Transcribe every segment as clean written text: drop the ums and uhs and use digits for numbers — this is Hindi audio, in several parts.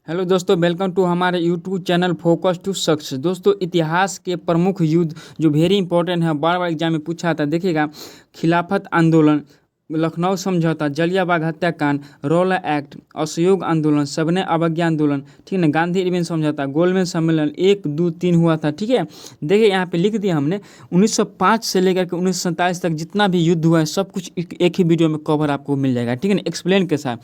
हेलो दोस्तों, वेलकम टू हमारे YouTube channel focus to success. दोस्तों, इतिहास के प्रमुख युद्ध जो वेरी इंपॉर्टेंट है, बार बार एग्जाम में पूछा था। देखिएगा, खिलाफत आंदोलन, लखनऊ समझौता, जलियांवाला हत्याकांड, रौला एक्ट, असहयोग आंदोलन, सविनय अवज्ञा आंदोलन, ठीक है ना, गांधी इरविन समझौता, गोलमेज सम्मेलन 1, 2, 3 हुआ था। ठीक है, देखिए यहाँ पे लिख दिया हमने 1905 से लेकर के 1947 तक जितना भी युद्ध हुआ है सब कुछ एक ही वीडियो में कवर आपको मिल जाएगा। ठीक है ना, एक्सप्लेन के साथ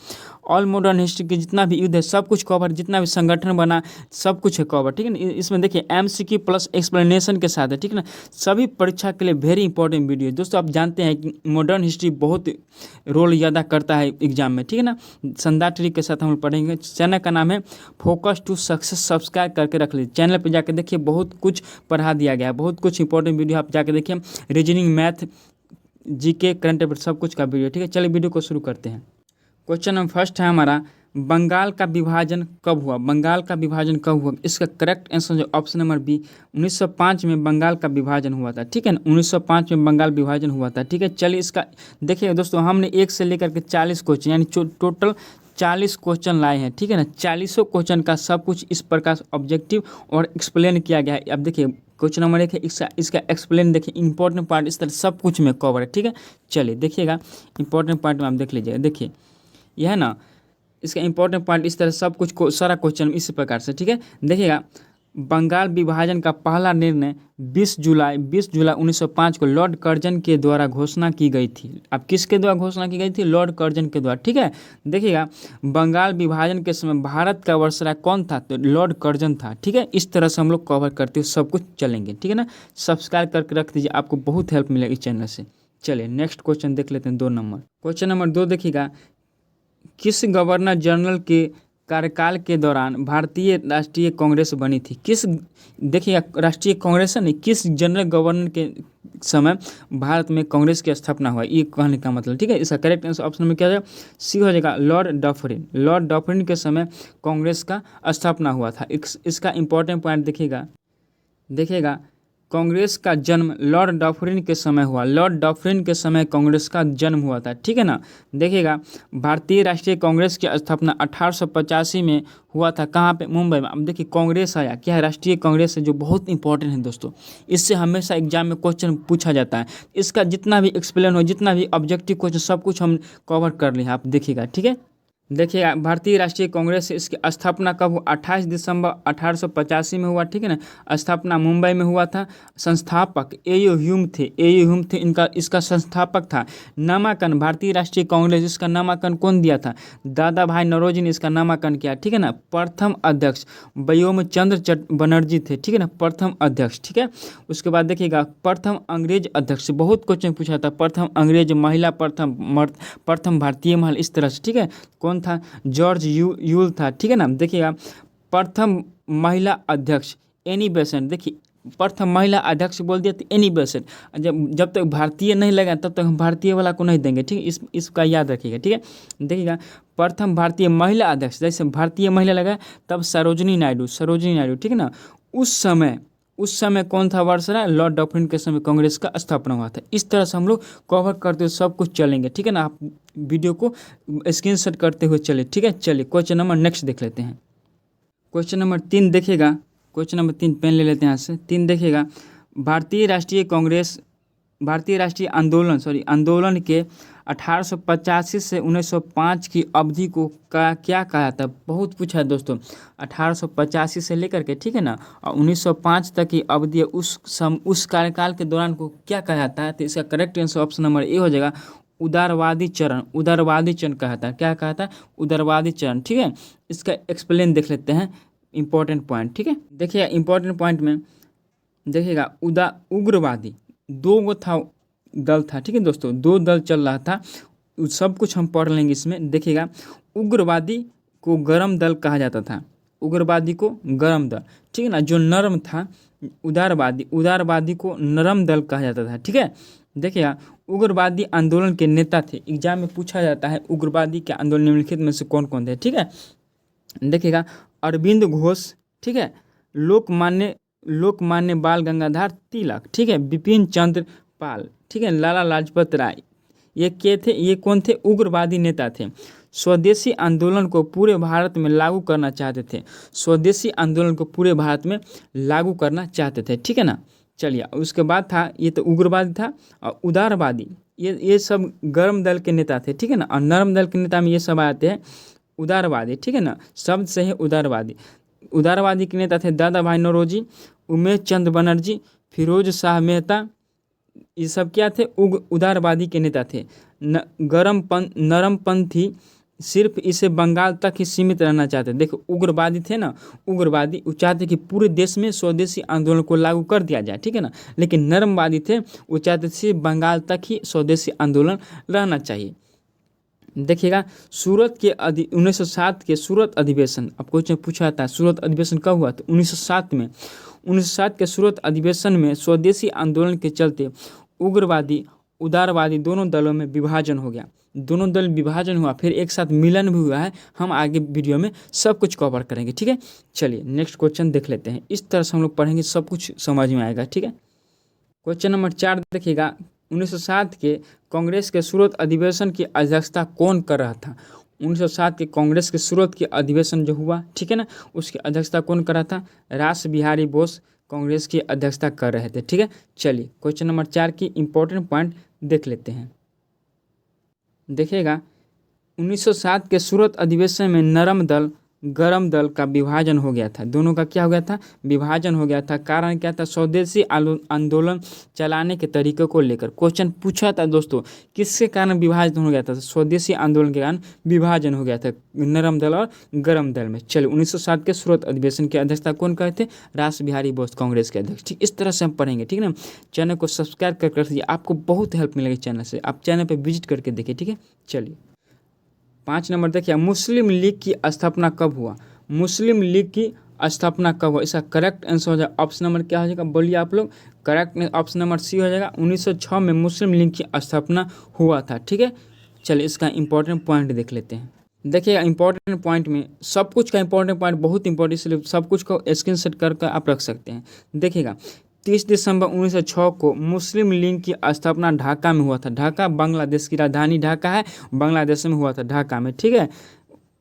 ऑल मॉडर्न हिस्ट्री के जितना भी युद्ध है सब कुछ कवर, जितना भी संगठन बना सब कुछ है कवर। ठीक है ना, इसमें देखिए एमसीक्यू प्लस एक्सप्लेनेशन के साथ है। ठीक है ना, सभी परीक्षा के लिए वेरी इंपॉर्टेंट वीडियो है। दोस्तों, आप जानते हैं कि मॉडर्न हिस्ट्री बहुत रोल अदा करता है एग्जाम में। ठीक है ना, शानदार ट्रिक के साथ हम लोग पढ़ेंगे। चैनल का नाम है फोकस टू सक्सेस, सब्सक्राइब करके रख लीजिए। चैनल पर जाकर देखिए, बहुत कुछ पढ़ा दिया गया है, बहुत कुछ इंपॉर्टेंट वीडियो आप जाकर देखिए। Reasoning, math, GK, current affair सब कुछ का वीडियो। ठीक है, चलिए वीडियो को शुरू करते हैं। क्वेश्चन नंबर फर्स्ट है हमारा, बंगाल का विभाजन कब हुआ? बंगाल का विभाजन कब हुआ? इसका करेक्ट आंसर जो ऑप्शन नंबर बी, 1905 में बंगाल का विभाजन हुआ था। ठीक है ना, 1905 में बंगाल विभाजन हुआ था। ठीक है, चलिए इसका देखिए दोस्तों, हमने 1 से लेकर के 40 क्वेश्चन यानी टोटल 40 क्वेश्चन लाए हैं। ठीक है ना, 40 क्वेश्चन का सब कुछ इस प्रकार ऑब्जेक्टिव और एक्सप्लेन किया गया है। अब देखिए क्वेश्चन नंबर 1 है, इसका एक्सप्लेन देखिए, इंपॉर्टेंट पार्ट इस तरह सब कुछ में कवर है। ठीक है, चलिए देखिएगा, इंपॉर्टेंट पार्ट में आप देख लीजिएगा। देखिए यह है ना, इसका इंपॉर्टेंट पॉइंट इस तरह सब कुछ को सारा क्वेश्चन इस प्रकार से। ठीक है, देखिएगा, बंगाल विभाजन का पहला निर्णय 20 जुलाई 1905 को लॉर्ड कर्जन के द्वारा घोषणा की गई थी। अब किसके द्वारा घोषणा की गई थी? लॉर्ड कर्जन के द्वारा। ठीक है, देखिएगा, बंगाल विभाजन के समय भारत का वायसराय कौन था? तो लॉर्ड कर्जन था। ठीक है, इस तरह से हम लोग कवर करते हुए सब कुछ चलेंगे। ठीक है ना, सब्सक्राइब करके रख दीजिए, आपको बहुत हेल्प मिलेगी इस चैनल से। चलिए नेक्स्ट क्वेश्चन देख लेते हैं, 2 नंबर। क्वेश्चन नंबर 2 देखिएगा, किस गवर्नर जनरल के कार्यकाल के दौरान भारतीय राष्ट्रीय कांग्रेस बनी थी? देखिए, राष्ट्रीय कांग्रेस नहीं, किस जनरल गवर्नर के समय भारत में कांग्रेस की स्थापना हुआ, ये कहने का मतलब। ठीक है, इसका करेक्ट आंसर ऑप्शन में क्या है? सी हो जाएगा, लॉर्ड डफरिन। लॉर्ड डफरिन के समय कांग्रेस का स्थापना हुआ था। इसका इंपॉर्टेंट पॉइंट देखिएगा, कांग्रेस का जन्म लॉर्ड डफरिन के समय हुआ। लॉर्ड डफरिन के समय कांग्रेस का जन्म हुआ था। ठीक है ना, देखिएगा, भारतीय राष्ट्रीय कांग्रेस की स्थापना 1885 में हुआ था। कहाँ पे? मुंबई में। अब देखिए, कांग्रेस आया क्या है? राष्ट्रीय कांग्रेस है, जो बहुत इंपॉर्टेंट है दोस्तों। इससे हमेशा एग्जाम में क्वेश्चन पूछा जाता है। इसका जितना भी एक्सप्लेन हो, जितना भी ऑब्जेक्टिव क्वेश्चन सब कुछ हम कवर कर लिए, आप देखिएगा। ठीक है, देखिए, भारतीय राष्ट्रीय कांग्रेस इसकी स्थापना कब हुआ? 28 दिसंबर 1885 में हुआ। ठीक है ना, स्थापना मुंबई में हुआ था। संस्थापक ए.यू. ह्यूम थे इसका संस्थापक था। नामांकन भारतीय राष्ट्रीय कांग्रेस, इसका नामांकन कौन दिया था? दादा भाई नौरोजी ने इसका नामांकन किया। ठीक है ना, प्रथम अध्यक्ष व्योम चंद्र बनर्जी थे। ठीक है ना, प्रथम अध्यक्ष। ठीक है, उसके बाद देखिएगा, प्रथम अंग्रेज अध्यक्ष, बहुत क्वेश्चन पूछा था। प्रथम अंग्रेज महिला, प्रथम भारतीय महिला, इस तरह से। ठीक है, कौन था? जॉर्ज यूल था। ठीक है ना, देखिएगा, प्रथम महिला अध्यक्ष एनी बेसेंट। देखिए, प्रथम महिला अध्यक्ष बोल दिया तो एनी बेसेंट। जब तक भारतीय नहीं लगा तब तक हम भारतीय वाला को नहीं देंगे। ठीक है, इसका याद रखिएगा। ठीक है, देखिएगा, प्रथम भारतीय महिला अध्यक्ष, जैसे भारतीय महिला लगा तब सरोजिनी नायडू। ठीक है ना, उस समय कौन था वायसराय? लॉर्ड डफरिन के समय कांग्रेस का स्थापना हुआ था। इस तरह से हम लोग कवर करते हुए सब कुछ चलेंगे। ठीक है ना, आप वीडियो को स्क्रीनशॉट करते हुए चले। ठीक है, चलिए क्वेश्चन नंबर नेक्स्ट देख लेते हैं। क्वेश्चन नंबर 3 देखिएगा, क्वेश्चन नंबर 3 पेन ले लेते हैं यहाँ से। 3 देखिएगा, भारतीय राष्ट्रीय आंदोलन के 1885 से 1905 की अवधि को क्या कहा था? बहुत पूछा है दोस्तों, 1885 से लेकर के, ठीक है ना, और 1905 तक की अवधि, उस कार्यकाल के दौरान को क्या कहा जाता है? तो इसका correct answer option number A हो जाएगा, उदारवादी चरण कहा था। क्या कहा था? उदारवादी चरण। ठीक है, इसका एक्सप्लेन देख लेते हैं, इंपॉर्टेंट पॉइंट। ठीक है, देखिए इंपॉर्टेंट पॉइंट में देखिएगा, उग्रवादी दो दल था। ठीक है दोस्तों, 2 दल चल रहा था, सब कुछ हम पढ़ लेंगे इसमें। देखिएगा, उग्रवादी को गरम दल कहा जाता था। उग्रवादी को गरम दल, ठीक है ना, जो नरम था। उदारवादी को नरम दल कहा जाता था। ठीक है, देखिएगा, उग्रवादी आंदोलन के नेता थे। एग्जाम में पूछा जाता है उग्रवादी के आंदोलन निम्नलिखित में से कौन कौन थे? ठीक है, देखिएगा, अरविंद घोष, ठीक है, लोकमान्य बाल गंगाधर तिलक, ठीक है, बिपिन चंद्र पाल, ठीक है, लाला लाजपत राय, ये कौन थे? उग्रवादी नेता थे। स्वदेशी आंदोलन को पूरे भारत में लागू करना चाहते थे। स्वदेशी आंदोलन को पूरे भारत में लागू करना चाहते थे, ठीक है ना। चलिए, उसके बाद था, ये तो उग्रवादी था, और उदारवादी, ये सब गर्म दल के नेता थे, ठीक है ना। और नरम दल के नेता में ये सब आते हैं उदारवादी, ठीक है ना, शब्द से है उदारवादी। उदारवादी के नेता थे दादा भाई नौरोजी, उमेश चंद्र बनर्जी, फिरोज शाह मेहता, ये सब क्या थे, उदारवादी के नेता थे। नरमपंथी सिर्फ इसे बंगाल तक ही सीमित रहना चाहते। देखो, उग्रवादी थे ना, उग्रवादी वो चाहते कि पूरे देश में स्वदेशी आंदोलन को लागू कर दिया जाए, ठीक है ना। लेकिन नरमवादी थे, वो चाहते थे बंगाल तक ही स्वदेशी आंदोलन रहना चाहिए। देखिएगा, सूरत के 1907 के सूरत अधिवेशन, अब क्वेश्चन पूछा था सूरत अधिवेशन कब हुआ, तो 1907 में। 1907 के सूरत अधिवेशन में स्वदेशी आंदोलन के चलते उग्रवादी उदारवादी दोनों दलों में विभाजन हो गया। दोनों दल विभाजन हुआ, फिर एक साथ मिलन भी हुआ है। हम आगे वीडियो में सब कुछ कवर करेंगे, ठीक है। चलिए नेक्स्ट क्वेश्चन देख लेते हैं। इस तरह से हम लोग पढ़ेंगे, सब कुछ समझ में आएगा, ठीक है। क्वेश्चन नंबर 4 देखिएगा, 1907 के कांग्रेस के सूरत अधिवेशन की अध्यक्षता कौन कर रहा था। 1907 के कांग्रेस के सूरत के अधिवेशन जो हुआ, ठीक है ना, उसकी अध्यक्षता कौन कर रहा था, रास बिहारी बोस कांग्रेस की अध्यक्षता कर रहे थे, ठीक है। चलिए क्वेश्चन नंबर 4 की इंपॉर्टेंट पॉइंट देख लेते हैं। देखिएगा, 1907 के सूरत अधिवेशन में नरम दल गरम दल का विभाजन हो गया था। दोनों का क्या हो गया था, विभाजन हो गया था। कारण क्या था, स्वदेशी आंदोलन चलाने के तरीके को लेकर क्वेश्चन पूछा था दोस्तों, किसके कारण विभाजन हो गया था, स्वदेशी आंदोलन के कारण विभाजन हो गया था नरम दल और गरम दल में। चलिए, 1907 के सूरत अधिवेशन की अध्यक्षता कौन करे थे, रास बिहारी बोस कांग्रेस के अध्यक्ष, ठीक। इस तरह से हम पढ़ेंगे, ठीक है ना। चैनल को सब्सक्राइब कर दीजिए, आपको बहुत हेल्प मिलेगी चैनल से। आप चैनल पर विजिट करके देखिए, ठीक है। चलिए 5 नंबर देखिए, मुस्लिम लीग की स्थापना कब हुआ। मुस्लिम लीग की स्थापना कब हुआ, इसका करेक्ट आंसर हो जाएगा ऑप्शन नंबर क्या हो जाएगा, बोलिए आप लोग। करेक्ट ऑप्शन नंबर सी हो जाएगा। 1906 में मुस्लिम लीग की स्थापना हुआ था, ठीक है। चलिए इसका इंपॉर्टेंट पॉइंट देख लेते हैं। देखिएगा, इंपॉर्टेंट पॉइंट में सब कुछ का इंपॉर्टेंट पॉइंट बहुत इंपॉर्टेंट, इसलिए सब कुछ को स्क्रीनशॉट करके आप रख सकते हैं। देखिएगा, 30 दिसंबर 1906 को मुस्लिम लीग की स्थापना ढाका में हुआ था। ढाका बांग्लादेश की राजधानी ढाका है, बांग्लादेश में हुआ था, ढाका में, ठीक है।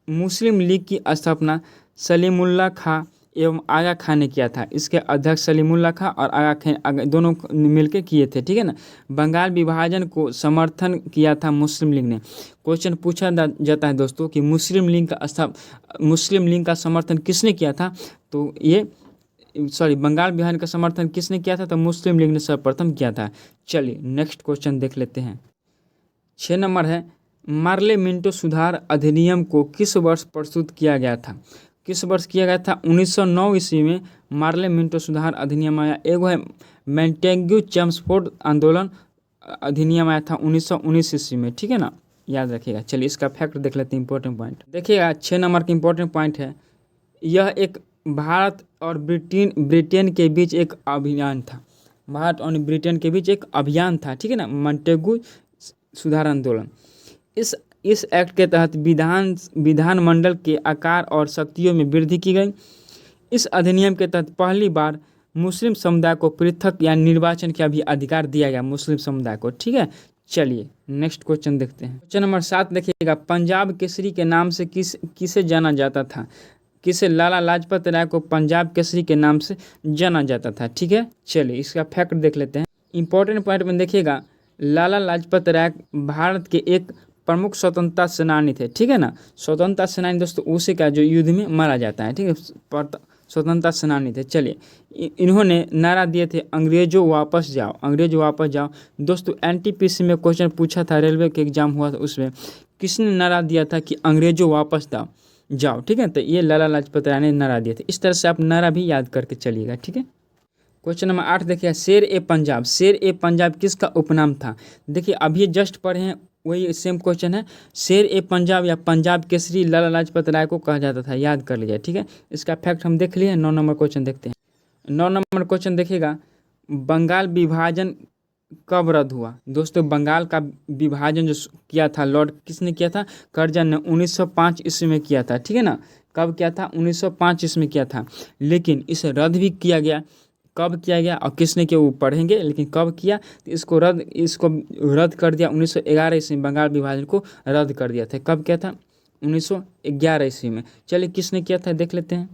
मुस्लिम लीग की स्थापना सलीमुल्लाह खां एवं आगा खां ने किया था। इसके अध्यक्ष सलीमुल्लाह खां और आगा खां दोनों मिलकर किए थे, ठीक है ना। बंगाल विभाजन को समर्थन किया था मुस्लिम लीग ने। क्वेश्चन पूछा जाता है दोस्तों कि मुस्लिम लीग का समर्थन किसने किया था, तो ये बंगाल विभाजन का समर्थन किसने किया था, तो मुस्लिम लीग ने सर्वप्रथम किया था। चलिए नेक्स्ट क्वेश्चन देख लेते हैं। 6 नंबर है, मार्ले मिंटो सुधार अधिनियम को किस वर्ष प्रस्तुत किया गया था। किस वर्ष किया गया था, 1909 ईस्वी में मार्ले मिंटो सुधार अधिनियम आया। एगो है मैंटेग्यू चेम्सफोर्ड आंदोलन अधिनियम आया था 1919 ईस्वी में, ठीक है ना, याद रखिएगा। चलिए इसका फैक्ट देख लेते हैं, इंपॉर्टेंट पॉइंट देखिएगा। 6 नंबर का इंपॉर्टेंट पॉइंट है, यह एक भारत और ब्रिटेन के बीच एक अभियान था। भारत और ब्रिटेन के बीच एक अभियान था, ठीक है ना, मॉन्टेग्यू सुधार आंदोलन। इस एक्ट के तहत विधानमंडल के आकार और शक्तियों में वृद्धि की गई। इस अधिनियम के तहत पहली बार मुस्लिम समुदाय को पृथक या निर्वाचन का भी अधिकार दिया गया, मुस्लिम समुदाय को, ठीक है। चलिए नेक्स्ट क्वेश्चन देखते हैं। क्वेश्चन नंबर 7 देखिएगा, पंजाब केसरी के नाम से किसे जाना जाता था। किसे, लाला लाजपत राय को पंजाब केसरी के नाम से जाना जाता था, ठीक है। चलिए इसका फैक्ट देख लेते हैं। इंपॉर्टेंट पॉइंट में देखिएगा, लाला लाजपत राय भारत के एक प्रमुख स्वतंत्रता सेनानी थे, ठीक है ना। स्वतंत्रता सेनानी दोस्तों उसी का जो युद्ध में मारा जाता है, ठीक है, स्वतंत्रता सेनानी थे। चलिए इन्होंने नारा दिए थे, अंग्रेजों वापस जाओ, अंग्रेजों वापस जाओ। दोस्तों एनटीपीसी में क्वेश्चन पूछा था, रेलवे के एग्जाम हुआ था, उसमें किसने नारा दिया था कि अंग्रेजों वापस जाओ, ठीक है। तो ये लाला लाजपत राय ने नारा दिए थे। इस तरह से आप नारा भी याद करके चलिएगा, ठीक है। क्वेश्चन नंबर 8 देखिए, शेर ए पंजाब। शेर ए पंजाब किसका उपनाम था। देखिए अभी जस्ट पढ़े हैं, वही सेम क्वेश्चन है। शेर ए पंजाब या पंजाब केसरी लाला लाजपत राय को कहा जाता था, याद कर लीजिए, ठीक है। इसका फैक्ट हम देख लिए। 9 नंबर क्वेश्चन देखते हैं। 9 नंबर क्वेश्चन देखिएगा, बंगाल विभाजन कब रद्द हुआ। दोस्तों बंगाल का विभाजन जो किया था लॉर्ड किसने किया था, कर्जन ने 1905 ईस्वी में किया था, ठीक है ना। कब किया था, 1905 ईस्वी में किया था। लेकिन इसे रद्द भी किया गया। कब किया गया और किसने किया वो पढ़ेंगे, लेकिन कब किया तो इसको रद्द कर दिया 1911 ईस्वी में। बंगाल विभाजन को रद्द कर दिया था। कब किया था, 1911 ईस्वी में। चलिए किसने किया था देख लेते हैं।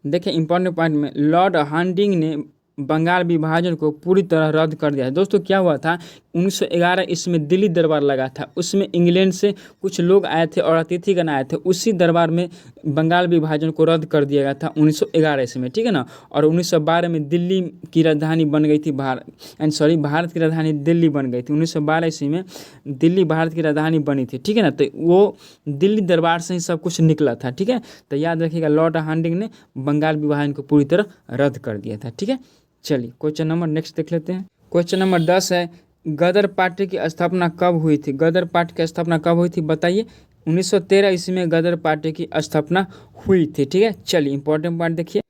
देखिए इंपॉर्टेंट पॉइंट में लॉर्ड हार्डिंग ने बंगाल विभाजन को पूरी तरह रद्द कर दिया है। दोस्तों क्या हुआ था, 1911 इसमें दिल्ली दरबार लगा था, उसमें इंग्लैंड से कुछ लोग आए थे और अतिथिगण आए थे, उसी दरबार में बंगाल विभाजन को रद्द कर दिया गया था 1911 ईस्वी में, ठीक है ना। और 1912 में दिल्ली की राजधानी बन गई थी भारत की राजधानी दिल्ली बन गई थी। 1912 ईस्वी में दिल्ली भारत की राजधानी बनी थी, ठीक है ना। तो वो दिल्ली दरबार से ही सब कुछ निकला था, ठीक है। तो याद रखिएगा लॉर्ड हार्डिंग ने बंगाल विभाजन को पूरी तरह रद्द कर दिया था, ठीक है। चलिए क्वेश्चन नंबर नेक्स्ट देख लेते हैं। क्वेश्चन नंबर 10 है, गदर पार्टी की स्थापना कब हुई थी? गदर पार्टी की स्थापना कब हुई थी बताइए। 1913 ईस्वी में गदर पार्टी की स्थापना हुई थी, ठीक है। चलिए इंपॉर्टेंट पॉइंट देखिए,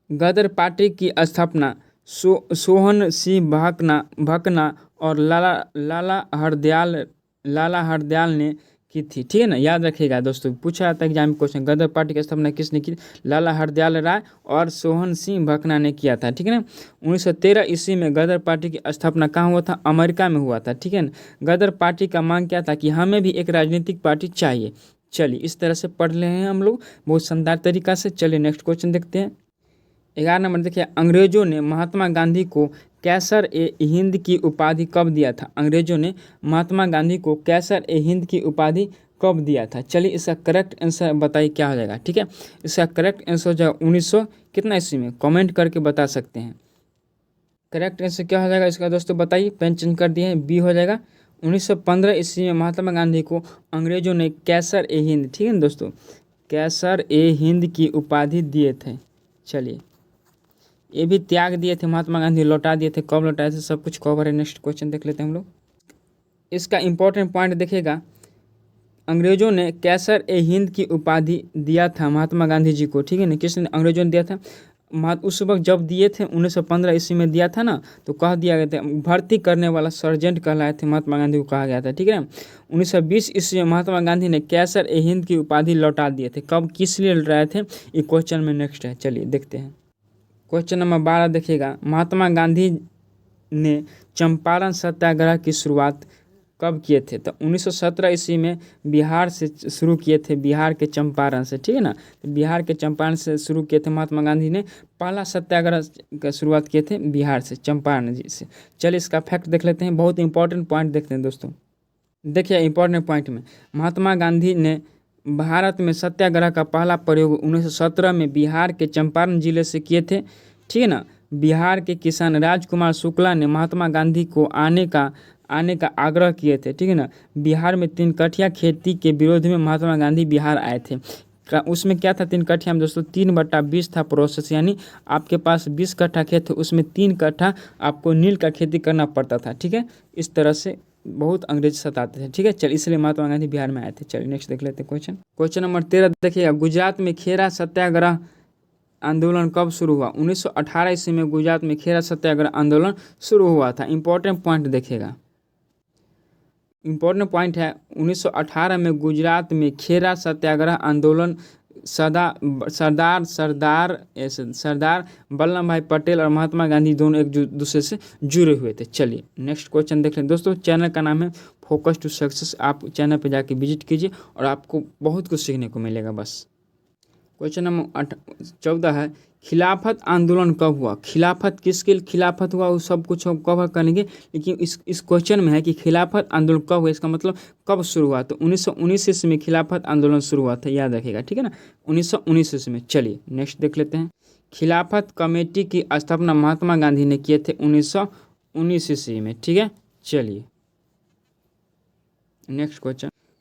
गदर पार्टी की स्थापना सोहन सिंह भकना और लाला हरदयाल ने की थी, ठीक है ना। याद रखिएगा दोस्तों, पूछा जाता है एग्जाम में क्वेश्चन, गदर पार्टी की स्थापना किसने की? लाला हरदयाल राय और सोहन सिंह भकना ने किया था, ठीक है ना। 1913 ईस्वी में गदर पार्टी की स्थापना कहाँ हुआ था? अमेरिका में हुआ था, ठीक है ना। गदर पार्टी का मांग क्या था कि हमें भी एक राजनीतिक पार्टी चाहिए। चलिए इस तरह से पढ़ रहे हैं हम लोग बहुत शानदार तरीका से। चलिए नेक्स्ट क्वेश्चन देखते हैं। 11 नंबर देखिए, अंग्रेजों ने महात्मा गांधी को कैसर ए हिंद की उपाधि कब दिया था? अंग्रेजों ने महात्मा गांधी को कैसर ए हिंद की उपाधि कब दिया था? चलिए इसका करेक्ट आंसर बताइए क्या हो जाएगा, ठीक है। इसका करेक्ट आंसर हो जाएगा 1900 कितना ईस्वी में, कमेंट करके बता सकते हैं। करेक्ट आंसर क्या हो जाएगा इसका दोस्तों बताइए, पेन चेंज कर दिए हैं, बी हो जाएगा। 1915 ईस्वी में महात्मा गांधी को अंग्रेजों ने कैसर ए हिंद, ठीक है ना दोस्तों, कैसर ए हिंद की उपाधि दिए थे। चलिए ये भी त्याग दिए थे महात्मा गांधी, लौटा दिए थे, कब लौटाए थे सब कुछ कवर है। नेक्स्ट क्वेश्चन देख लेते हैं हम लोग। इसका इंपॉर्टेंट पॉइंट देखिएगा, अंग्रेजों ने कैसर ए हिंद की उपाधि दिया था महात्मा गांधी जी को, ठीक है ना। किसने? अंग्रेजों ने दिया था। उस वक्त जब दिए थे 1915 ईस्वी में दिया था ना, तो कह दिया गया था, भर्ती करने वाला सर्जेंट कहलाए थे महात्मा गांधी को कहा गया था, ठीक है ना। 1920 ईस्वी में महात्मा गांधी ने कैसर ए हिंद की उपाधि लौटा दिए थे। कब किस लिए लौटाए थे ये क्वेश्चन में नेक्स्ट है, चलिए देखते हैं। क्वेश्चन नंबर 12 देखिएगा, महात्मा गांधी ने चंपारण सत्याग्रह की शुरुआत कब किए थे? तो 1917 ईस्वी में बिहार से शुरू किए थे, बिहार के चंपारण से, ठीक है ना। तो बिहार के चंपारण से शुरू किए थे महात्मा गांधी ने, पहला सत्याग्रह का शुरुआत किए थे बिहार से, चंपारण जी से। चलिए इसका फैक्ट देख लेते हैं, बहुत इंपॉर्टेंट पॉइंट देखते हैं दोस्तों। देखिए इंपॉर्टेंट पॉइंट में, महात्मा गांधी ने भारत में सत्याग्रह का पहला प्रयोग 1917 में बिहार के चंपारण जिले से किए थे, ठीक है ना। बिहार के किसान राजकुमार शुक्ला ने महात्मा गांधी को आने का आग्रह किए थे, ठीक है ना। बिहार में 3 कठिया खेती के विरोध में महात्मा गांधी बिहार आए थे। उसमें क्या था 3 कठिया में दोस्तों? 3/20 था प्रोसेस, यानी आपके पास 20 कट्ठा खेत है, उसमें 3 कट्ठा आपको नील का खेती करना पड़ता था, ठीक है। इस तरह से बहुत अंग्रेज सताते थे, ठीक है। चल इसलिए महात्मा गांधी बिहार में आए थे। चलिए नेक्स्ट देख लेते हैं क्वेश्चन। क्वेश्चन नंबर 13 देखिएगा, गुजरात में खेरा सत्याग्रह आंदोलन कब शुरू हुआ? 1918 ईस्वी में गुजरात में खेरा सत्याग्रह आंदोलन शुरू हुआ था। इंपॉर्टेंट पॉइंट देखिएगा, इंपॉर्टेंट पॉइंट है 1918 में गुजरात में खेरा सत्याग्रह आंदोलन सरदार वल्लभ भाई पटेल और महात्मा गांधी दोनों एक दूसरे से जुड़े हुए थे। चलिए नेक्स्ट क्वेश्चन देख लें दोस्तों। चैनल का नाम है फोकस टू सक्सेस, आप चैनल पे जाके विजिट कीजिए और आपको बहुत कुछ सीखने को मिलेगा बस। क्वेश्चन नंबर 14 है, खिलाफत आंदोलन कब हुआ? खिलाफत किसके खिलाफत हुआ वो सब कुछ हम कवर करेंगे, लेकिन इस क्वेश्चन में है कि खिलाफत आंदोलन कब हुआ, इसका मतलब कब शुरू हुआ। तो 1919 ईस्वी में खिलाफत आंदोलन शुरू हुआ था, याद रखिएगा, ठीक है ना, 1919 ईस्वी में। चलिए नेक्स्ट देख लेते हैं। खिलाफत कमेटी की स्थापना महात्मा गांधी ने किए थे 1919 ईस्वी में, ठीक है। चलिए नेक्स्ट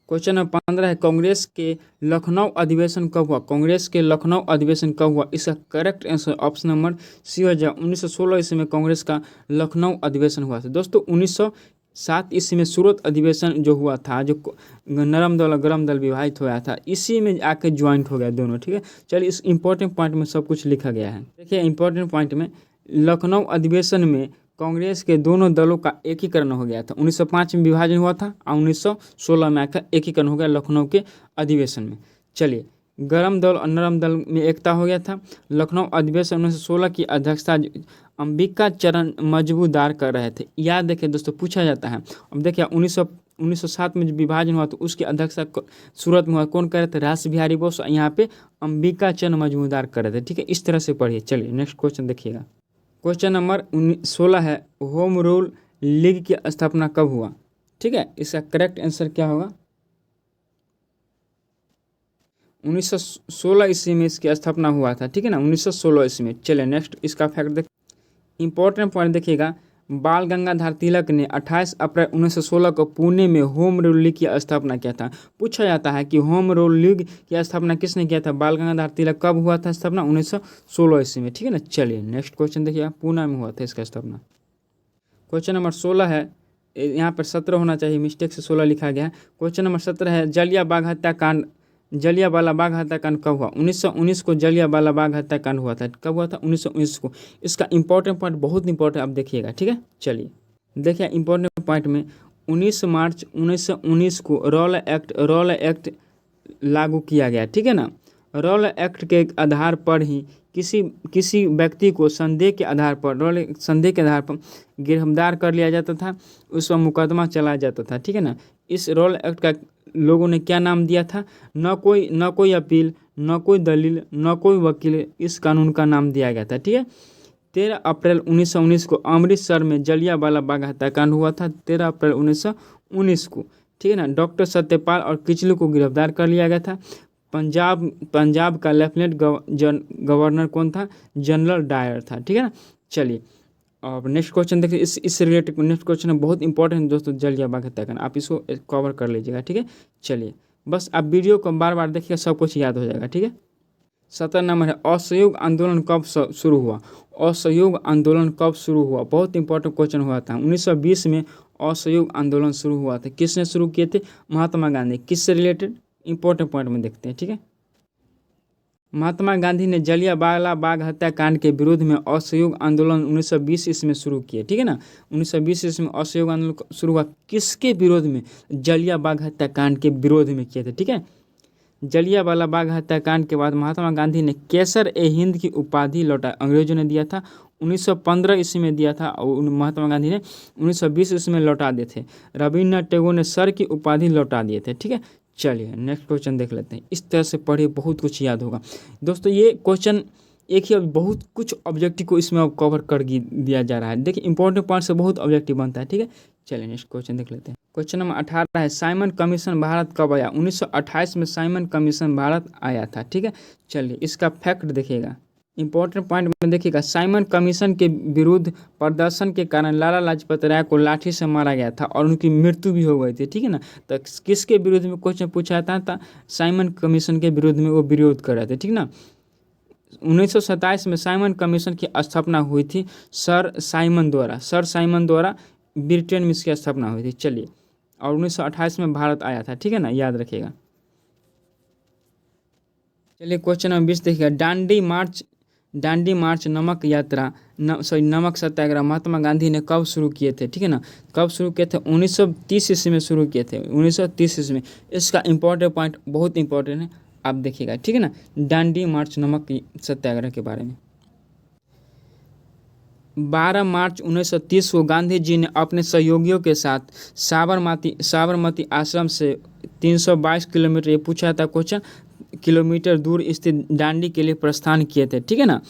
क्वेश्चन नंबर 15 है, कांग्रेस के लखनऊ अधिवेशन कब हुआ? कांग्रेस के लखनऊ अधिवेशन कब हुआ? इसका correct answer option number C हो जाए 1916 ईस्वी में कांग्रेस का लखनऊ अधिवेशन हुआ था। दोस्तों 1907 ईस्वी में सूरत अधिवेशन जो हुआ था, जो नरम दल और गरम दल विभाजित हुआ था, इसी में आके ज्वाइंट हो गया दोनों, ठीक है। चलिए इस इंपॉर्टेंट पॉइंट में सब कुछ लिखा गया है। देखिए इंपॉर्टेंट पॉइंट में लखनऊ अधिवेशन में कांग्रेस के दोनों दलों का एकीकरण हो गया था। 1905 में विभाजन हुआ था और 1916 में आकर एकीकरण हो गया लखनऊ के अधिवेशन में। चलिए गरम दल और नरम दल में एकता हो गया था। लखनऊ अधिवेशन 1916 की अध्यक्षता अंबिका चरण मजबूदार कर रहे थे। याद देखिए दोस्तों, पूछा जाता है। अब देखिए 1907 में जब विभाजन हुआ तो उसकी अध्यक्षता सूरत में हुआ, कौन कर रहे थे? रास बिहारी बोस। यहाँ पे अंबिका चंद मजूमदार कर रहे थे। ठीक है, इस तरह से पढ़िए। चलिए नेक्स्ट क्वेश्चन देखिएगा। क्वेश्चन नंबर 16 है, होम रूल लीग की स्थापना कब हुआ? ठीक है, इसका करेक्ट आंसर क्या होगा? 1916 ईस्वी में इसकी स्थापना हुआ था। ठीक है ना, 1916 ईस्वी में। चलिए नेक्स्ट इसका फैक्ट देख, इंपॉर्टेंट पॉइंट देखिएगा। बाल गंगाधर तिलक ने 28 अप्रैल 1916 को पुणे में होम रूल लीग की स्थापना किया था। पूछा जाता है कि होम रूल लीग की स्थापना किसने किया था? बाल गंगाधर तिलक। कब हुआ था स्थापना? 1916 ईस्वी में। ठीक है ना। चलिए नेक्स्ट क्वेश्चन देखिएगा, पुणे में हुआ था इसका स्थापना। क्वेश्चन नंबर 16 है, यहाँ पर 17 होना चाहिए, मिस्टेक से 16 लिखा गया है। क्वेश्चन नंबर 17 है, जलियांवाला हत्याकांड, जलियांवाला बाग हत्याकांड कब हुआ? 1919 को जलियांवाला बाग हत्याकांड हुआ था। कब हुआ था? 1919 को। इसका इंपॉर्टेंट पॉइंट बहुत इंपॉर्टेंट आप देखिएगा। ठीक है, चलिए देखिए इंपॉर्टेंट पॉइंट में 19 मार्च 1919 को रॉल एक्ट लागू किया गया। ठीक है ना। रॉल एक्ट के आधार पर ही किसी व्यक्ति को संदेह के आधार पर गिरफ्तार कर लिया जाता था, उस पर मुकदमा चलाया जाता था। ठीक है ना। इस रॉल एक्ट का लोगों ने क्या नाम दिया था? न कोई अपील, न कोई दलील, न कोई वकील, इस कानून का नाम दिया गया था। ठीक है। 13 अप्रैल 1919 को अमृतसर में जलियांवाला बाग हत्याकांड हुआ था। 13 अप्रैल 1919 को। ठीक है ना। डॉक्टर सत्यपाल और किचलू को गिरफ्तार कर लिया गया था। पंजाब का लेफ्टिनेंट गवर्नर कौन था? जनरल डायर था। ठीक है ना। चलिए और नेक्स्ट क्वेश्चन देखिए, इससे रिलेटेड नेक्स्ट क्वेश्चन है, बहुत इंपॉर्टेंट दोस्तों, जलियांवाला बाग हत्याकांड, आप इसको कवर कर लीजिएगा। ठीक है, चलिए बस आप वीडियो को बार बार देखिएगा, सब कुछ याद हो जाएगा। ठीक है। 17 नंबर है, असहयोग आंदोलन कब शुरू हुआ? असहयोग आंदोलन कब शुरू हुआ? बहुत इंपॉर्टेंट क्वेश्चन हुआ था। 1920 में असहयोग आंदोलन शुरू हुआ था। किसने शुरू किए थे? महात्मा गांधी। किससे रिलेटेड? इंपॉर्टेंट पॉइंट में देखते हैं। ठीक है। महात्मा गांधी ने जलियांवाला बाग हत्याकांड के विरोध में असहयोग आंदोलन 1920 ईस्वी में शुरू किए। ठीक है ना। 1920 ईस्वी में असहयोग आंदोलन शुरू हुआ। किसके विरोध में? जलियांवाला बाग हत्याकांड के विरोध में किए थे। ठीक है। जलियांवाला बाग हत्याकांड के बाद महात्मा गांधी ने केसर ए हिंद की उपाधि लौटा, अंग्रेजों ने दिया था, 1915 ईस्वी में दिया था और महात्मा गांधी ने 1920 ईस्वी में लौटा दिए थे। रविन्द्रनाथ टैगोर ने सर की उपाधि लौटा दिए थे। ठीक है। चलिए नेक्स्ट क्वेश्चन देख लेते हैं। इस तरह से पढ़िए, बहुत कुछ याद होगा दोस्तों। ये क्वेश्चन एक ही बहुत कुछ ऑब्जेक्टिव को इसमें अब कवर कर दिया जा रहा है। देखिए इंपॉर्टेंट पॉइंट से बहुत ऑब्जेक्टिव बनता है। ठीक है। चलिए नेक्स्ट क्वेश्चन देख लेते हैं। क्वेश्चन नंबर 18 है, साइमन कमीशन भारत कब आया? 1928 में साइमन कमीशन भारत आया था। ठीक है। चलिए इसका फैक्ट देखिएगा, इंपॉर्टेंट पॉइंट में देखिएगा। साइमन कमीशन के विरुद्ध प्रदर्शन के कारण लाला लाजपत राय को लाठी से मारा गया था और उनकी मृत्यु भी हो गई थी। ठीक है ना। तो किसके विरुद्ध में क्वेश्चन पूछा था? साइमन कमीशन के विरुद्ध में वो विरोध कर रहे थे। ठीक ना। 1927 में साइमन कमीशन की स्थापना हुई थी सर साइमन द्वारा ब्रिटेन में इसकी स्थापना हुई थी। चलिए और 1928 में भारत आया था। ठीक है ना, याद रखिएगा। चलिए क्वेश्चन नंबर 20 देखिएगा। दांडी मार्च नमक यात्रा नमक सत्याग्रह महात्मा गांधी ने कब शुरू किए थे? ठीक है ना। कब शुरू किए थे? 1930 ईस्वी में शुरू किए थे। 1930 ईस्वी में। इसका इंपॉर्टेंट पॉइंट बहुत इंपॉर्टेंट है, आप देखिएगा। ठीक है ना। दांडी मार्च नमक सत्याग्रह के बारे में 12 मार्च 1930 को गांधी जी ने अपने सहयोगियों के साथ साबरमती आश्रम से 322 किलोमीटर, ये पूछा था क्वेश्चन, किलोमीटर दूर स्थित दांडी के लिए प्रस्थान किए थे। ठीक है ना।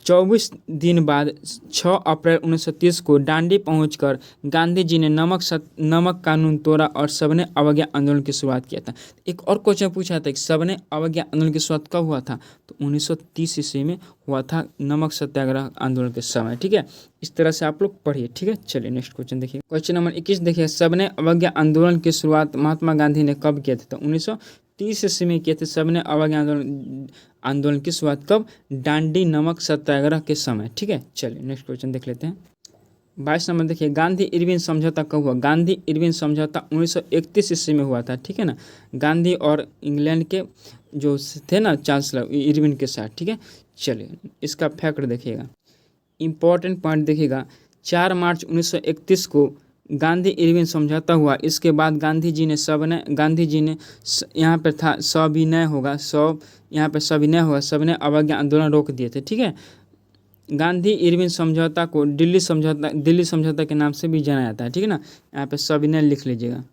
24 दिन बाद 6 अप्रैल 1930 को दांडी पहुंचकर गांधी जी ने नमक कानून तोड़ा और सबने अवज्ञा आंदोलन की शुरुआत किया था। एक और क्वेश्चन पूछा था कि सबने अवज्ञा आंदोलन की शुरुआत कब हुआ था? तो 1930 ईस्वी में हुआ था, नमक सत्याग्रह आंदोलन के समय। ठीक है। इस तरह से आप लोग पढ़िए। ठीक है। चलिए नेक्स्ट क्वेश्चन देखिए। क्वेश्चन नंबर 21 देखिए। सबने अवज्ञा आंदोलन की शुरुआत महात्मा गांधी ने कब किया था? तो 1930 ईस्वी में किए थे सबने अवज्ञा आंदोलन की शुरुआत कब? दांडी नमक सत्याग्रह के समय। ठीक है। चलिए नेक्स्ट क्वेश्चन देख लेते हैं। 22 नंबर देखिए। गांधी इरविन समझौता कब हुआ? गांधी इरविन समझौता 1931 ईस्वी में हुआ था। ठीक है ना। गांधी और इंग्लैंड के जो थे ना चांसलर, इरविन के साथ। ठीक है। चलिए इसका फैक्ट देखिएगा, इंपॉर्टेंट पॉइंट देखिएगा। 4 मार्च 1931 को गांधी इरविन समझौता हुआ। इसके बाद गांधी जी ने यहाँ पर था सविनय होगा, सबने अवज्ञा आंदोलन रोक दिए थे। ठीक है। गांधी इरविन समझौता को दिल्ली समझौता के नाम से भी जाना जाता है। ठीक है ना। यहाँ पे सविनय लिख लीजिएगा।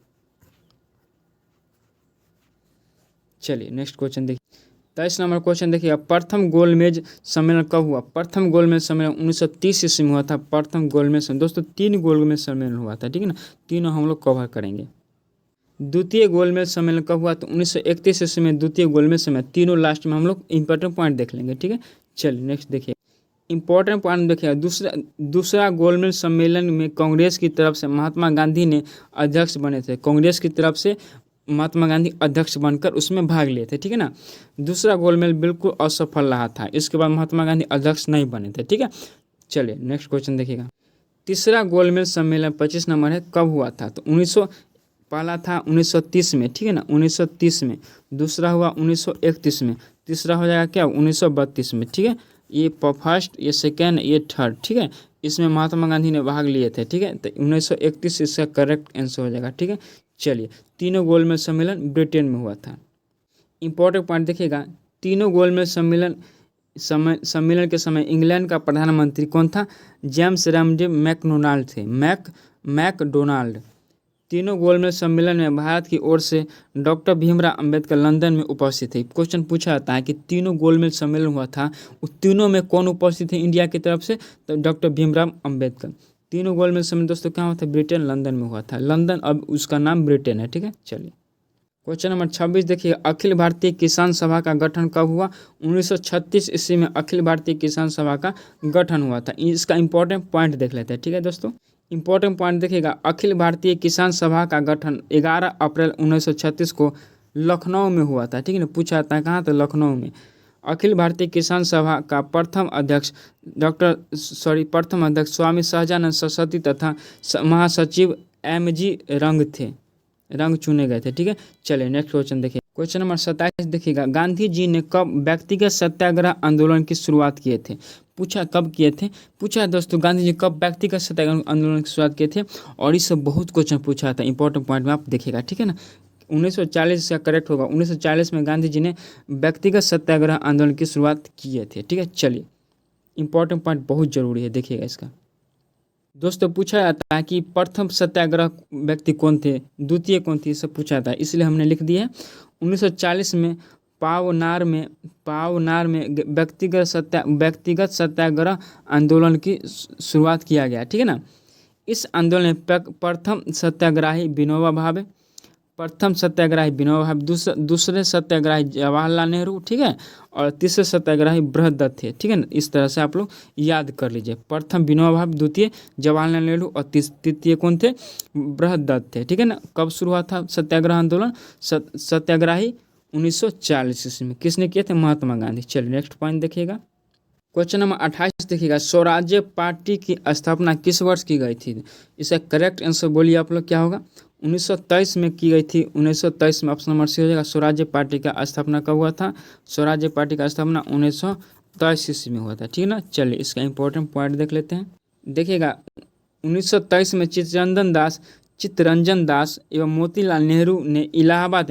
चलिए नेक्स्ट क्वेश्चन देखिए। 23 नंबर क्वेश्चन देखिए, प्रथम गोलमेज सम्मेलन कब हुआ? प्रथम गोलमेज सम्मेलन 1930 ईस्वी में हुआ था। प्रथम गोलमेज सम्मेलन दोस्तों 3 गोलमेज सम्मेलन हुआ था, ठीक है ना, तीनों हम लोग कवर करेंगे। द्वितीय गोलमेज सम्मेलन कब हुआ? तो 1931 ईस्वी में द्वितीय गोलमेज सम्मेलन। तीनों लास्ट में हम लोग इंपॉर्टेंट पॉइंट देख लेंगे, ठीक है। चलिए नेक्स्ट देखिए, इंपॉर्टेंट पॉइंट देखिए। दूसरा गोलमेज सम्मेलन में कांग्रेस की तरफ से महात्मा गांधी ने अध्यक्ष बने थे। कांग्रेस की तरफ से महात्मा गांधी अध्यक्ष बनकर उसमें भाग लिए थे, ठीक है ना। दूसरा गोलमेज बिल्कुल असफल रहा था, इसके बाद महात्मा गांधी अध्यक्ष नहीं बने थे, ठीक है। चलिए नेक्स्ट क्वेश्चन देखिएगा। तीसरा गोलमेज सम्मेलन 25 नंबर है, कब हुआ था? तो पहला था 1930 में, ठीक है ना, 1930 में। दूसरा हुआ 1931 में। तीसरा हो जाएगा क्या? 1932 में, ठीक है। ये फर्स्ट, ये सेकेंड, ये थर्ड, ठीक है। इसमें महात्मा गांधी ने भाग लिए थे, ठीक है। तो 1931 इसका करेक्ट आंसर हो जाएगा, ठीक है। चलिए, तीनों गोलमेज सम्मेलन ब्रिटेन में हुआ था। इंपॉर्टेंट पॉइंट देखिएगा, तीनों गोलमेज सम्मेलन के समय इंग्लैंड का प्रधानमंत्री कौन था? जेम्स रैमजे मैकडोनाल्ड थे। मैकडोनाल्ड। तीनों गोलमेज सम्मेलन में भारत की ओर से डॉक्टर भीमराव अंबेडकर लंदन में उपस्थित थे। क्वेश्चन पूछा जाता है कि तीनों गोलमेज सम्मेलन हुआ था, उस तीनों में कौन उपस्थित थे इंडिया की तरफ से? तो डॉक्टर भीमराव अंबेडकर। तीनों गोलमेज सम्मेलन दोस्तों कहाँ हुआ था? ब्रिटेन, लंदन में हुआ था। लंदन अब उसका नाम ब्रिटेन है, ठीक है। चलिए क्वेश्चन नंबर 26 देखिए, अखिल भारतीय किसान सभा का गठन कब हुआ? 1936 ईस्वी में अखिल भारतीय किसान सभा का गठन हुआ था। इसका इंपॉर्टेंट पॉइंट देख लेते हैं, ठीक है दोस्तों। इंपॉर्टेंट पॉइंट देखिएगा, अखिल भारतीय किसान सभा का गठन 11 अप्रैल 1936 को लखनऊ में हुआ था, ठीक है ना। पूछा जाता है कहाँ? तो लखनऊ में। अखिल भारतीय किसान सभा का प्रथम अध्यक्ष स्वामी सहजानंद सरस्वती तथा महासचिव MG रंग चुने गए थे, ठीक है। चलिए नेक्स्ट क्वेश्चन देखिए। क्वेश्चन नंबर 27 देखिएगा, गांधी जी ने कब व्यक्तिगत सत्याग्रह आंदोलन की शुरुआत किए थे? पूछा कब किए थे? पूछा दोस्तों गांधी जी कब व्यक्तिगत सत्याग्रह आंदोलन की शुरुआत किए थे। और इससे बहुत क्वेश्चन पूछा था, इंपॉर्टेंट पॉइंट में आप देखिएगा, ठीक है ना। 1940 का करेक्ट होगा। 1940 में गांधी जी ने व्यक्तिगत सत्याग्रह आंदोलन की शुरुआत किए थे, ठीक है। चलिए इंपॉर्टेंट पॉइंट बहुत जरूरी है, देखिएगा इसका। दोस्तों पूछा जाता है कि प्रथम सत्याग्रह व्यक्ति कौन थे, द्वितीय कौन थी, सब पूछा जाता है, इसलिए हमने लिख दिया है। 1940 में पावनार में व्यक्तिगत सत्याग्रह आंदोलन की शुरुआत किया गया, ठीक है ना। इस आंदोलन में प्रथम सत्याग्रही विनोबा भावे, दूसरे सत्याग्रही जवाहरलाल नेहरू, ठीक है। और तीसरे सत्याग्रही बृहदत्त थे, ठीक है ना। इस तरह से आप लोग याद कर लीजिए। प्रथम विनोबा भावे, द्वितीय जवाहरलाल नेहरू और तृतीय कौन थे? बृहदत्त थे, ठीक है ना। कब शुरू हुआ था सत्याग्रह आंदोलन? सत्याग्रही 1940 ईस्वी में। किसने किए थे? महात्मा गांधी। चलिए नेक्स्ट पॉइंट देखिएगा। क्वेश्चन नंबर 28 देखिएगा, स्वराज्य पार्टी की स्थापना किस वर्ष की गई थी? इसका करेक्ट आंसर बोलिए आप लोग, क्या होगा? 1923 में की गई थी। 1923 में ऑप्शन नंबर सी हो जाएगा। स्वराज्य पार्टी का स्थापना कब हुआ था? स्वराज्य पार्टी का स्थापना 1923 ईस्वी में हुआ था, ठीक है ना। चलिए इसका इंपॉर्टेंट पॉइंट देख लेते हैं। देखिएगा 1923 में चित्तरंजन दास एवं मोतीलाल नेहरू ने इलाहाबाद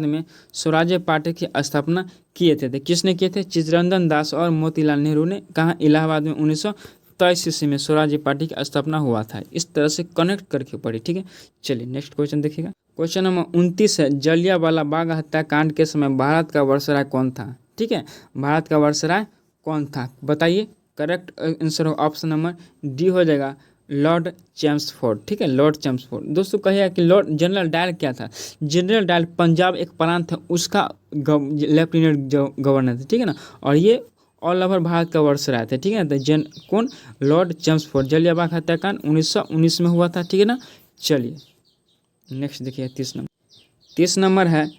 में स्वराज्य पार्टी की स्थापना किए थे। किसने किए थे? चित्तरंजन दास और मोतीलाल नेहरू ने। कहाँ? इलाहाबाद में 1923 ईस्वी में स्वराज्य पार्टी की स्थापना हुआ था। इस तरह से कनेक्ट करके पढ़ी, ठीक है। चलिए नेक्स्ट क्वेश्चन देखिएगा। क्वेश्चन नंबर 29 है, जलियांवाला बाग हत्याकांड के समय भारत का वायसराय कौन था? ठीक है, भारत का वायसराय कौन था बताइए। करेक्ट आंसर हो ऑप्शन नंबर डी हो जाएगा, लॉर्ड चैम्सफोर्ड, ठीक है। Lord Chelmsford. दोस्तों कहिए कि लॉर्ड जनरल डायल क्या था? जनरल डायल पंजाब एक प्रांत था, उसका लेफ्टिनेंट गवर्नर थे, ठीक है ना। और ये ऑल ओवर भारत का वायसराय थे, ठीक है। तो कौन? Lord Chelmsford. जलियांवाला बाग हत्याकांड 1919 में हुआ था, ठीक है ना। चलिए नेक्स्ट देखिए 30 नंबर है,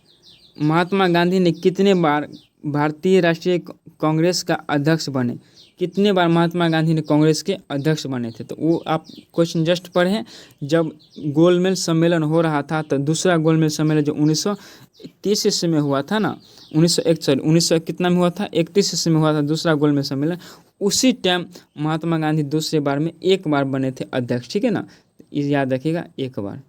महात्मा गांधी ने कितने बार भारतीय राष्ट्रीय कांग्रेस का अध्यक्ष बने? कितने बार महात्मा गांधी ने कांग्रेस के अध्यक्ष बने थे? तो वो आप क्वेश्चन जस्ट पढ़ें। जब गोलमेज सम्मेलन हो रहा था, तो दूसरा गोलमेज सम्मेलन जो 1930 ईस्वी में हुआ था ना, 1900 कितना में हुआ था? 31 ईस्वी में हुआ था दूसरा गोलमेज सम्मेलन। उसी टाइम महात्मा गांधी दूसरे बार में एक बार बने थे अध्यक्ष, ठीक है ना। याद रखिएगा, एक बार।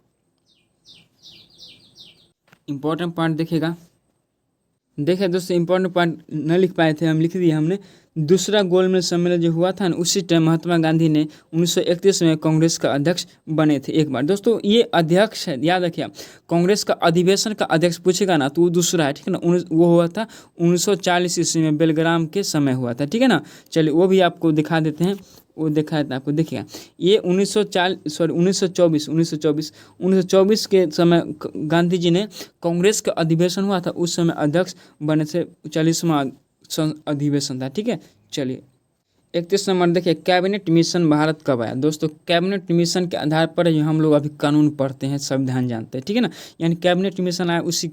इंपॉर्टेंट पॉइंट देखिएगा। देखिए दोस्तों, इंपॉर्टेंट पॉइंट न लिख पाए थे, हम लिख दिए हमने। दूसरा गोलमेज सम्मेलन जो हुआ था ना, उसी टाइम महात्मा गांधी ने 1931 में कांग्रेस का अध्यक्ष बने थे एक बार। दोस्तों ये अध्यक्ष है, याद रखिए आप, कांग्रेस का अधिवेशन का अध्यक्ष पूछेगा ना तो वो दूसरा है, ठीक है ना। वो हुआ था 1940 ईस्वी में बेलग्राम के समय हुआ था, ठीक है ना। चलिए वो भी आपको दिखा देते हैं, वो दिखाया था आपको, देखिएगा ये 1924 के समय गांधी जी ने कांग्रेस का अधिवेशन हुआ था, उस समय अध्यक्ष बने थे, 40वां अधिवेशन था, ठीक है। चलिए 31 नंबर देखिए, कैबिनेट मिशन भारत कब आया। दोस्तों कैबिनेट मिशन के आधार पर जो हम लोग अभी कानून पढ़ते हैं, संविधान जानते हैं, ठीक है ना। यानी कैबिनेट मिशन आया, उसी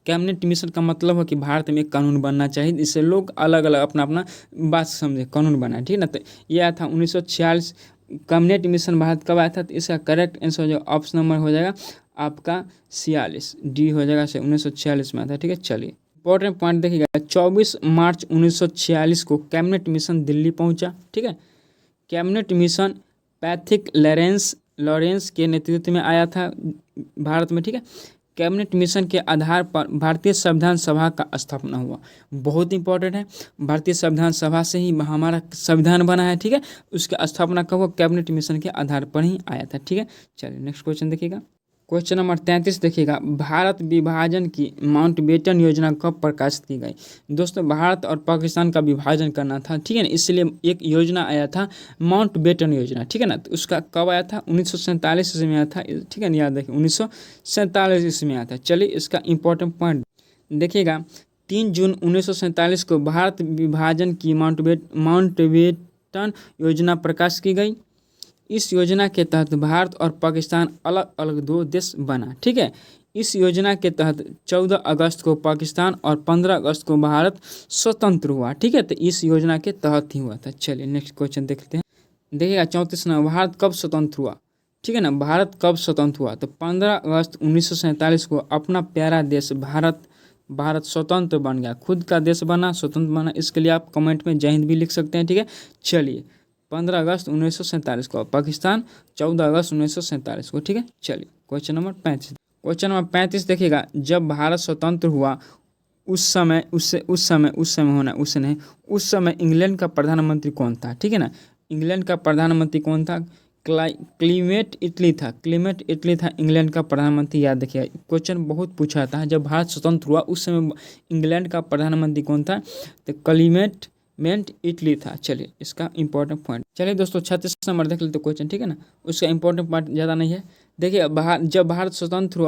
कैबिनेट मिशन का मतलब है कि भारत में एक कानून बनना चाहिए, इससे लोग अलग अलग अपना अपना बात समझे, कानून बनाए, ठीक है ना। तो ये आया था 1946। कैबिनेट मिशन भारत कब आया था, तो इसका करेक्ट आंसर हो जाएगा, ऑप्शन नंबर हो जाएगा आपका 46, डी हो जाएगा, 1946 में आता है, ठीक है। चलिए इंपॉर्टेंट पॉइंट देखिएगा, 24 मार्च 1946 को कैबिनेट मिशन दिल्ली पहुंचा, ठीक है। कैबिनेट मिशन पैथिक लॉरेंस के नेतृत्व में आया था भारत में, ठीक है। कैबिनेट मिशन के आधार पर भारतीय संविधान सभा का स्थापना हुआ, बहुत इंपॉर्टेंट है। भारतीय संविधान सभा से ही हमारा संविधान बना है, ठीक है। उसका स्थापना कब हुआ, कैबिनेट मिशन के आधार पर ही आया था, ठीक है। चलिए नेक्स्ट क्वेश्चन देखिएगा, क्वेश्चन नंबर 33 देखिएगा, भारत विभाजन की माउंटबेटन योजना कब प्रकाशित की गई। दोस्तों भारत और पाकिस्तान का विभाजन करना था, ठीक है ना, इसलिए एक योजना आया था माउंटबेटन योजना, ठीक है ना। तो उसका कब आया था, 1947 ईस्वी में आया था, ठीक है ना, याद रखिए 1947 ईस्वी में आया था। चलिए इसका इंपॉर्टेंट पॉइंट देखिएगा, 3 जून 1947 को भारत विभाजन की माउंटबेटन योजना प्रकाशित की गई। इस योजना के तहत भारत और पाकिस्तान अलग अलग 2 देश बना, ठीक है। इस योजना के तहत 14 अगस्त को पाकिस्तान और 15 अगस्त को भारत स्वतंत्र हुआ, ठीक है। तो इस योजना के तहत ही हुआ था। चलिए नेक्स्ट क्वेश्चन देखते हैं, देखिएगा 34 नंबर, भारत कब स्वतंत्र हुआ, ठीक है ना। भारत कब स्वतंत्र हुआ, तो 15 अगस्त 1947 को अपना प्यारा देश भारत स्वतंत्र बन गया, खुद का देश बना, स्वतंत्र बना। इसके लिए आप कमेंट में जय हिंद भी लिख सकते हैं, ठीक है। चलिए 15 अगस्त 1947 को पाकिस्तान, 14 अगस्त 1947 को, ठीक है। चलिए क्वेश्चन नंबर 35 देखिएगा, जब भारत स्वतंत्र हुआ उस समय इंग्लैंड का प्रधानमंत्री कौन था, ठीक है ना। इंग्लैंड का प्रधानमंत्री कौन था, क्लीमेट इटली था इंग्लैंड का प्रधानमंत्री, याद रखिए क्वेश्चन बहुत पूछा था। जब भारत स्वतंत्र हुआ उस समय इंग्लैंड का प्रधानमंत्री कौन था, तो क्लीमेट इटली था। चलिए इसका इंपॉर्टेंट पॉइंट, चलिए दोस्तों 36 नंबर देख लेते क्वेश्चन, ठीक है ना। उसका इंपॉर्टेंट पॉइंट ज़्यादा नहीं है। देखिए जब भारत स्वतंत्र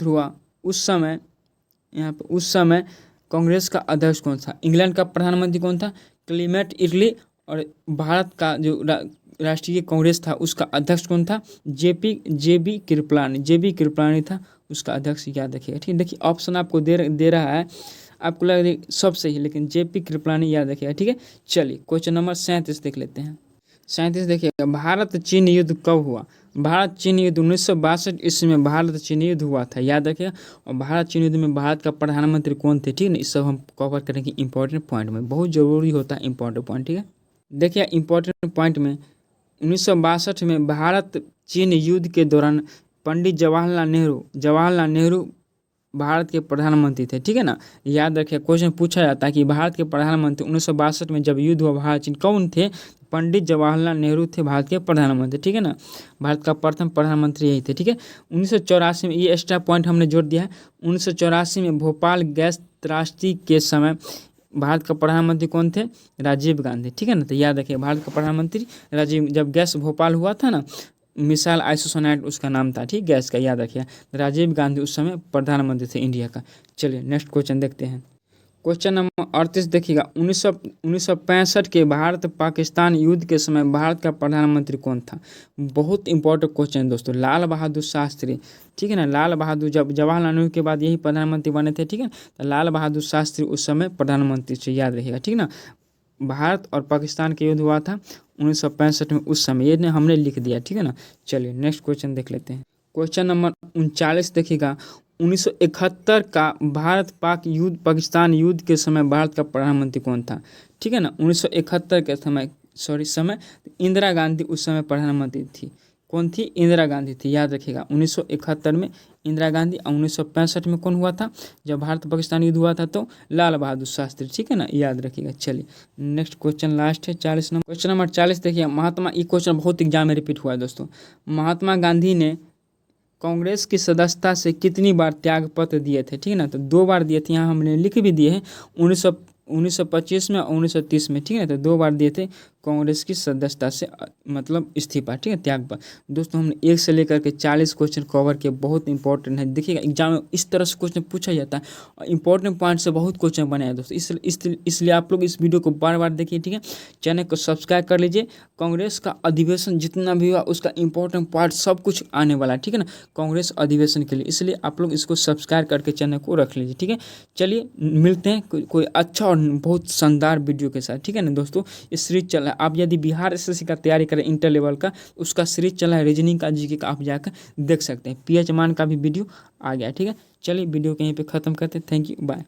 हुआ उस समय यहाँ पर कांग्रेस का अध्यक्ष कौन था, इंग्लैंड का प्रधानमंत्री कौन था, क्लीमेट इटली। और भारत का जो राष्ट्रीय कांग्रेस था उसका अध्यक्ष कौन था, जेबी कृपलानी था उसका अध्यक्ष, याद रखिएगा, ठीक है। देखिए ऑप्शन आपको दे रहा है, आपको लग सब सही, लेकिन जेपी कृपलानी याद रखिएगा, ठीक है। चलिए क्वेश्चन नंबर 37 देख लेते हैं। 37 देखिएगा, भारत चीन युद्ध कब हुआ। भारत चीन युद्ध 1962 ईस्वी में भारत चीन युद्ध हुआ था, याद रखिएगा। और भारत चीन युद्ध में भारत का प्रधानमंत्री कौन थे, ठीक है ना। इस सब हम कवर करेंगे इंपॉर्टेंट पॉइंट में, बहुत जरूरी होता है इंपॉर्टेंट पॉइंट, ठीक है। देखिए इंपॉर्टेंट पॉइंट में 1962 में भारत चीन युद्ध के दौरान पंडित जवाहरलाल नेहरू भारत के प्रधानमंत्री थे, ठीक है ना। याद रखिए क्वेश्चन पूछा जाता है कि भारत के प्रधानमंत्री 1962 में जब युद्ध हुआ भारत चीन, कौन थे, पंडित जवाहरलाल नेहरू थे भारत के प्रधानमंत्री, ठीक है ना। भारत का प्रथम प्रधानमंत्री यही थे, ठीक है। 1984 में, ये एक्स्ट्रा पॉइंट हमने जोड़ दिया है, 1984 में भोपाल गैस त्रासदी के समय भारत का प्रधानमंत्री कौन थे, राजीव गांधी, ठीक है ना। तो याद रखिए भारत का प्रधानमंत्री राजीव, जब गैस भोपाल हुआ था ना, मिसाइल आइसोसोनाइट उसका नाम था, ठीक, गैस का, याद रखिए। राजीव गांधी उस समय प्रधानमंत्री थे इंडिया का। चलिए नेक्स्ट क्वेश्चन देखते हैं, क्वेश्चन नंबर 38 देखिएगा, 1965 के भारत पाकिस्तान युद्ध के समय भारत का प्रधानमंत्री कौन था। बहुत इंपॉर्टेंट क्वेश्चन दोस्तों, लाल बहादुर शास्त्री, ठीक है ना। लाल बहादुर, जब जवाहरलाल नेहरू के बाद यही प्रधानमंत्री बने थे, ठीक है। तो लाल बहादुर शास्त्री उस समय प्रधानमंत्री थे, याद रखिएगा, ठीक ना। भारत और पाकिस्तान का युद्ध हुआ था 1965 में, उस समय, ये हमने लिख दिया, ठीक है ना। चलिए नेक्स्ट क्वेश्चन देख लेते हैं, क्वेश्चन नंबर 39 देखिएगा, 1971 का भारत पाकिस्तान युद्ध के समय भारत का प्रधानमंत्री कौन था, ठीक है ना। 1971 के समय इंदिरा गांधी उस समय प्रधानमंत्री थी, कौन थी? इंदिरा गांधी थी, याद रखिएगा। 1971 में इंदिरा गांधी और 1965 में कौन हुआ था? जब भारत पाकिस्तान युद्ध हुआ था तो लाल बहादुर शास्त्री, ठीक है ना, याद रखिएगा। चलिए नेक्स्ट क्वेश्चन लास्ट है 40 नंबर। क्वेश्चन नंबर 40 देखिए, महात्मा, ये क्वेश्चन बहुत एग्जाम में रिपीट हुआ है दोस्तों। महात्मा गांधी ने कांग्रेस की सदस्यता से कितनी बार त्याग पत्र दिए थे? ठीक है ना, तो 2 बार दिए थे, यहाँ हमने लिख भी दिए हैं, 1925 में और 1930 में, ठीक है, तो 2 बार दिए थे कांग्रेस की सदस्यता से मतलब इस्तीफा, ठीक है, त्याग पर। दोस्तों हमने 1 से लेकर के 40 क्वेश्चन कवर किए, बहुत इंपॉर्टेंट है। देखिएगा एग्जाम में इस तरह से क्वेश्चन पूछा जाता है और इंपॉर्टेंट पॉइंट से बहुत क्वेश्चन बने हैं दोस्तों। इसलिए आप लोग इस वीडियो को बार बार देखिए, ठीक है। चैनल को सब्सक्राइब कर लीजिए। कांग्रेस का अधिवेशन जितना भी हुआ उसका इंपॉर्टेंट पार्ट सब कुछ आने वाला है, ठीक है ना, कांग्रेस अधिवेशन के लिए। इसलिए आप लोग इसको सब्सक्राइब करके चैनल को रख लीजिए, ठीक है। चलिए मिलते हैं कोई अच्छा और बहुत शानदार वीडियो के साथ, ठीक है ना दोस्तों। ये सीरीज चल रहा है, आप यदि बिहार एसएससी का तैयारी करें इंटर लेवल का, उसका सीरीज चल रहा है रीजनिंग का, जीके का, आप जाकर देख सकते हैं। पीएच मान का भी वीडियो आ गया, ठीक है। चलिए वीडियो को यहीं पे ख़त्म करते हैं। Thank you, bye.